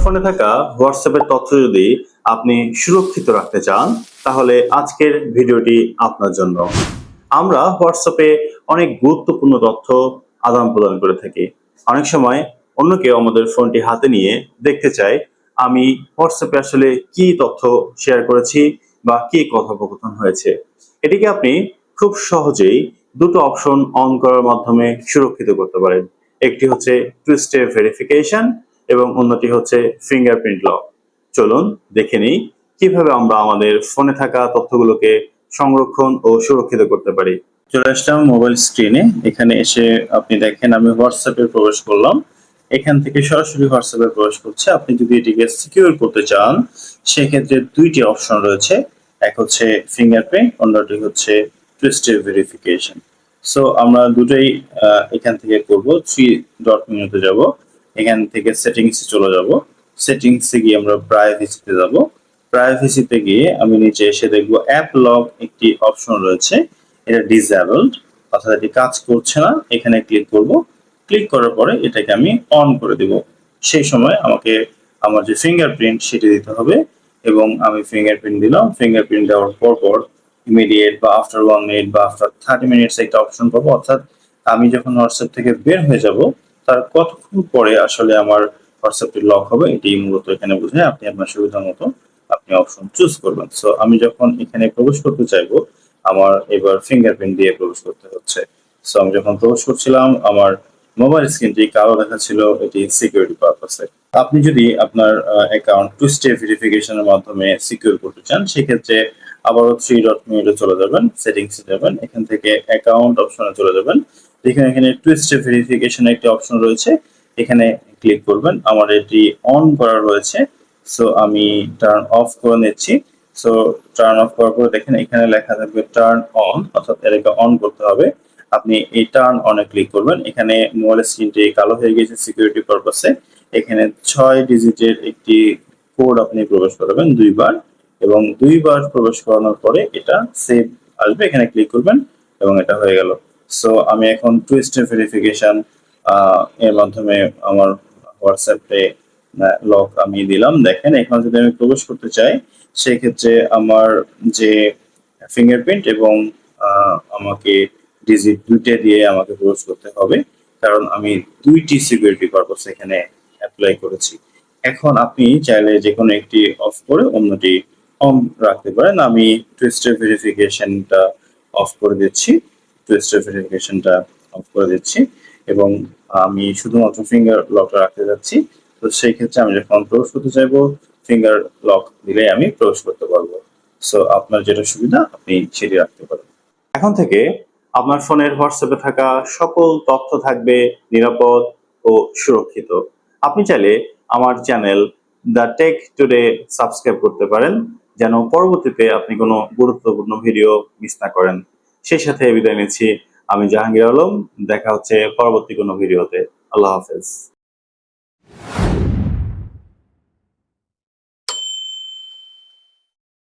ফোনে থাকা হোয়াটসঅ্যাপের তথ্য যদি আপনি সুরক্ষিত রাখতে চান, তাহলে আজকের ভিডিওটি আপনার জন্য। আমরা হোয়াটসঅ্যাপে অনেক গুরুত্বপূর্ণ তথ্য আদান প্রদান করে থাকি। অনেক সময় অন্য কেউ আমাদের ফোনটি হাতে নিয়ে দেখতে চায় আমি হোয়াটসঅ্যাপে আসলে কি তথ্য শেয়ার করেছি বা কি কথোপকথন হয়েছে। এটিকে আপনি খুব সহজেই দুটো অপশন অন করার মাধ্যমে সুরক্ষিত করতে পারেন। একটি হচ্ছে টু স্টেপ ভেরিফিকেশন এবং অন্যটি হচ্ছে ফিঙ্গারপ্রিন্ট লক। চলুন দেখে নিই কিভাবে আমরা আমাদের ফোনে থাকা তথ্যগুলোকে সংরক্ষণ ও সুরক্ষিত করতে পারি। চলে আসলাম মোবাইল স্ক্রিনে। এখানে এসে আপনি দেখেন আমি হোয়াটসঅ্যাপে প্রবেশ করলাম। এখান থেকে সরাসরি হোয়াটসঅ্যাপে প্রবেশ করছে। আপনি যদি এটিকে সিকিউর করতে চান, সেক্ষেত্রে দুইটি অপশন রয়েছে। এক হচ্ছে ফিঙ্গারপ্রিন্ট, অন্যটি হচ্ছে টু স্টেপ ভেরিফিকেশন। সো আমরা দুটোই এখান থেকে করব। থ্রি ডট মেনুতে যাব, এখান থেকে সেটিংসে চলে যাব। সেটিংসে গিয়ে আমরা প্রাইভেসিতে যাব। প্রাইভেসিতে গিয়ে আমি নিচে এসে দেখব অ্যাপ লক একটি অপশন রয়েছে, এটা ডিসেবলড, অর্থাৎ এটি কাজ করছে না। এখানে ক্লিক করব। ক্লিক করার পরে এটাকে আমি অন করে দেব। সেই সময় আমাকে আমার যে ফিঙ্গারপ্রিন্ট সেটি দিতে হবে এবং আমি ফিঙ্গারপ্রিন্ট দিলাম। ফিঙ্গারপ্রিন্ট দেওয়ার পর ইমিডিয়েট বা আফটার 1 মিনিট বা আফটার 30 মিনিটস একটা অপশন পাবো, অর্থাৎ আমি যখন হোয়াটসঅ্যাপ থেকে বের হয়ে যাব তার কতক্ষণ পরে আসলে আমার হোয়াটসঅ্যাপটি লক হবে, এটি মূলত এখানে বোঝায়। আপনি আপনার সুবিধা মতো আপনি অপশন চুজ করবেন। সো আমি যখন এখানে প্রবেশ করতে চাইবো, আমার এবার ফিঙ্গারপ্রিন্ট দিয়ে প্রবেশ করতে হচ্ছে। সো আমি যখন প্রবেশ করছিলাম আমার মোবাইল স্ক্রিনটি কালো দেখাচ্ছিল, এটি সিকিউরিটি পারপাসে। আপনি যদি আপনার অ্যাকাউন্ট টু স্টেপ ভেরিফিকেশনের মাধ্যমে সিকিউর করতে চান, সেক্ষেত্রে আবারও থ্রি ডট মেনুতে চলে যাবেন, সেটিংসে যাবেন, এখান থেকে অ্যাকাউন্ট অপশনে চলে যাবেন। দেখুন এখানে টু স্টেপ ভেরিফিকেশন একটি অপশন রয়েছে, এখানে ক্লিক করবেন। আমার এটি অন করা রয়েছে, সো আমি টার্ন অফ করে নিচ্ছি। সো টার্ন অফ করার পরে দেখেন এখানে লেখা থাকবে টার্ন অন, অর্থাৎ এটাকে অন করতে হবে। আপনি এই টার্ন অনে ক্লিক করবেন। এখানে মোবাইল স্ক্রিনটি কালো হয়ে গেছে সিকিউরিটি পারপাসে। এখানে 6 ডিজিটের একটি কোড আপনি প্রবেশ করাবেন দুইবার, এবং দুইবার প্রবেশ করানোর পরে এটা সেভ আসবে, এখানে ক্লিক করবেন এবং এটা হয়ে গেল। সো আমি এখন টু স্টেপ ভেরিফিকেশন এর মাধ্যমে আমার হোয়াটসঅ্যাপে লক আমি দিলাম। দেখেন এখন যদি আমি প্রবেশ করতে চাই, সেক্ষেত্রে আমার যে ফিঙ্গারপ্রিন্ট এবং আমাকে ডিজিট দুইটা দিয়ে আমাকে প্রবেশ করতে হবে, কারণ আমি দুইটি সিকিউরিটি পারপাস এখানে অ্যাপ্লাই করেছি। এখন আপনি চাইলে যে কোনো একটি অফ করে অন্যটি অন রাখতে পারেন। আমি টু স্টেপ ভেরিফিকেশনটা অফ করে দিচ্ছি। টু স্টেপ ভেরিফিকেশনটা অফ করে দিচ্ছি এবং আমি শুধুমাত্র ফিঙ্গার লকটা রাখতে যাচ্ছি। তো সেই ক্ষেত্রে আমি যখন প্রবেশ করতে চাইবো, ফিঙ্গার লক দিলে আমি প্রবেশ করতে পারবো। সো আপনার যেটা সুবিধা আপনি সেটি রাখতে পারেন। এখন থেকে আপনার ফোনের হোয়াটসঅ্যাপে থাকা সকল তথ্য থাকবে নিরাপদ ও সুরক্ষিত। আপনি চাইলে আমার channel the tech today subscribe করতে পারেন, যেন পরবর্তীতে আপনি কোনো গুরুত্বপূর্ণ ভিডিও মিস না করেন। সেই সাথে বিদায় নিচ্ছি। আমি জাহাঙ্গীর আলম। দেখা হচ্ছে পরবর্তী কোনো ভিডিওতে। আল্লাহ হাফেজ।